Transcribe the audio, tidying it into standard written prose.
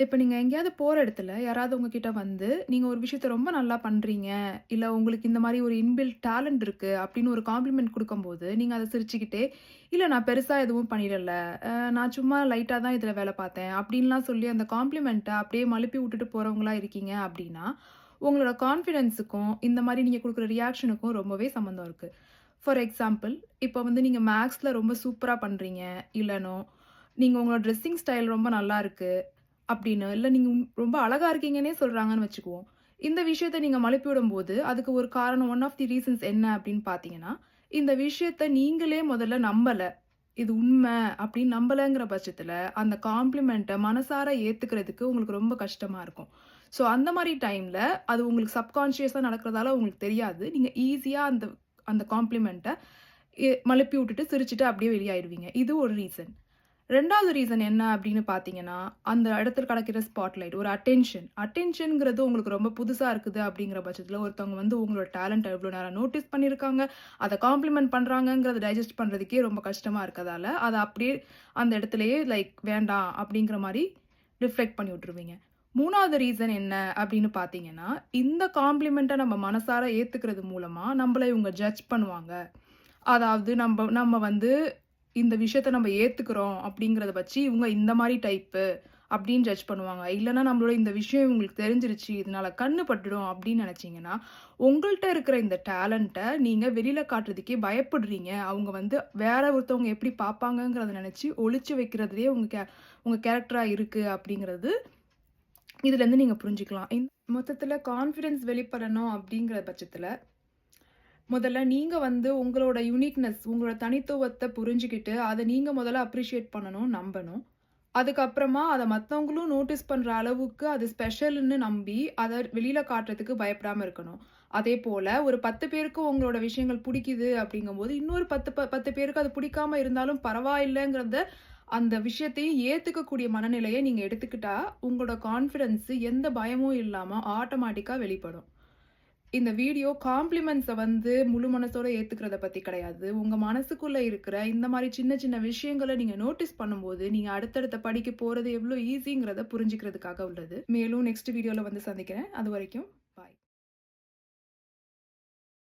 இப்ப நீங்க எங்கேயாவது போற இடத்துல, யாராவது உங்ககிட்ட வந்து, நீங்க ஒரு விஷயத்த ரொம்ப நல்லா பண்றீங்க, இல்ல உங்களுக்கு இந்த மாரி ஒரு இன்பில்ட் டேலண்ட் இருக்கு அப்படின்னு ஒரு காம்ப்ளிமெண்ட் குடுக்கும்போது, நீங்க அத சிரிச்சுக்கிட்டே, "இல்ல நான் பெருசா எதுவும் பண்ணிடல. நான் சும்மா லைட்டா தான் இதுல வேல பார்த்தேன்." அப்படின்லாம் சொல்லி அந்த காம்ப்ளிமெண்ட்ட அப்படியே மழுப்பி விட்டுட்டு போறவங்களா இருக்கீங்க அப்படின்னா, உங்களோட கான்ஃபிடன்ஸுக்கும், இந்த மாரி நீங்க குடுக்குற ரியாக்ஷனுக்கும் ரொம்பவே சம்மந்தம் இருக்கு. ஃபார் எக்ஸாம்பிள், இப்ப வந்து நீங்க மேத்ஸ்ல ரொம்ப சூப்பரா பண்றீங்க, இல்லனோ, நீங்க உங்களோட ட்ரெஸ்ஸிங் ஸ்டைல் ரொம்ப நல்லா இருக்கு. அப்படின்னு, இல்ல நீங்க ரொம்ப அழகா இருக்கீங்கன்னே சொல்றாங்கன்னு வச்சுக்குவோம். இந்த விஷயத்த நீங்க மழுப்பி விடும்போது, அதுக்கு ஒரு காரணம் ஒன் ஆஃப் தி ரீசன்ஸ் என்ன அப்படின்னு பார்த்தீங்கன்னா, இந்த விஷயத்த நீங்களே முதல்ல நம்பல. இது உண்ம அப்படின்னு நம்பலங்கிற பட்சத்துல, அந்த காம்ப்ளிமெண்ட்ட மனசார ஏத்துக்கிறதுக்கு உங்களுக்கு ரொம்ப கஷ்டமா இருக்கும். ஸோ அந்த மாரி டைம்ல, அது உங்களுக்கு சப்கான்ஷியஸா நடக்கிறதால உங்களுக்கு தெரியாது. நீங்க ஈஸியா அந்த அந்த காம்ப்ளிமெண்ட்ட மழுப்பி விட்டுட்டு, சிரிச்சுட்டு அப்படியே வெளியாயிருவீங்க. இது ஒரு ரீசன். 2வது ரீசன் என்ன அப்படின்னு பார்த்தீங்கன்னா, அந்த இடத்துல கிடைக்கிற ஸ்பாட்லைட். ஒரு அட்டென்ஷன். அட்டென்ஷன்ங்கிறது உங்களுக்கு ரொம்ப புதுசா இருக்குது அப்படிங்கிற பட்சத்தில, ஒருத்தவங்க வந்து உங்களோட டேலண்ட்ட எவ்வளோ நேரம் நோட்டீஸ் பண்ணியிருக்காங்க, அத காம்ப்ளிமெண்ட் பண்றாங்கங்கிறத டைஜஸ்ட் பண்றதுக்கே ரொம்ப கஷ்டமா இருக்கதால, அத அப்படியே அந்த இடத்திலேயே லைக் வேண்டாம் அப்படிங்கிற மாரி ரிஃப்ளெக்ட் பண்ணி விட்டுருவீங்க. 3வது ரீசன் என்ன அப்படின்னு பார்த்தீங்கன்னா, இந்த காம்ப்ளிமெண்ட்ட நம்ம மனசார ஏத்துக்கிறது மூலமா, நம்மள இவங்க ஜட்ஜ் பண்ணுவாங்க. அதாவது நம்ம வந்து இந்த விஷயத்த நம்ம ஏத்துக்கிறோம் அப்படிங்கிறத வச்சு, இவங்க இந்த மாரி டைப்பு அப்படின்னு ஜட்ஜ் பண்ணுவாங்க. இல்லன்னா நம்மளோட இந்த விஷயம் இவங்களுக்கு தெரிஞ்சிருச்சு, இதனால கண்ணு பட்டுடும் அப்படின்னு நெனச்சீங்கன்னா, உங்கள்ட்ட இருக்கிற இந்த டேலண்ட்ட நீங்க வெளில காட்டுறதுக்கே பயப்படுறீங்க. அவங்க வந்து வேற ஒருத்தவங்க எப்படி பார்ப்பாங்கங்கிறத நெனச்சு ஒளிச்சு வைக்கிறதுலயே உங்க கேரக்டரா இருக்கு அப்படிங்கிறது, இதுலருந்து நீங்க புரிஞ்சுக்கலாம். மொத்தத்துல கான்ஃபிடன்ஸ் வெளிப்படணும் அப்படிங்கிற பட்சத்துல முதல்ல நீங்க வந்து உங்களோட யுனிக்னெஸ், உங்களோட தனித்துவத்த புரிஞ்சுகிட்டு, அத நீங்க முதல்ல அப்ரிஷியேட் பண்ணணும், நம்பணும். அதுக்கப்புறமா அத மத்தவங்களும் நோட்டீஸ் பண்ற அளவுக்கு அது ஸ்பெஷல்ன்னு நம்பி, அத வெளில காட்டுறதுக்கு பயப்படாம இருக்கணும். அதேபோல ஒரு 10 பேருக்கு உங்களோட விஷயங்கள் புடிக்குது அப்படிங்கும்போது, இன்னொரு 10 பேருக்கு அது புடிக்காம இருந்தாலும் பரவாயில்லங்கிறத அந்த விஷயத்தையும் ஏத்துக்கக்கூடிய மனநிலைய நீங்க எடுத்துக்கிட்டா, உங்களோட கான்ஃபிடன்ஸ் எந்த பயமும் இல்லாம ஆட்டோமேட்டிக்கா வெளிப்படும். இந்த வீடியோ காம்ப்ளிமெண்ட்ஸ வந்து முழு மனசோட ஏத்துக்கிறத பத்தி கிடையாது. உங்க மனசுக்குள்ள இருக்கிற இந்த மாரி சின்ன சின்ன விஷயங்கள நீங்க நோட்டீஸ் பண்ணும்போது, நீங்க அடுத்தடுத்த படிக்கு போறது எவ்ளோ ஈஸிங்கிறத புரிஞ்சுக்கிறதுக்காக உள்ளது. மேலும் நெக்ஸ்ட் வீடியோல வந்து சந்திக்கிறேன். அதுவரைக்கும்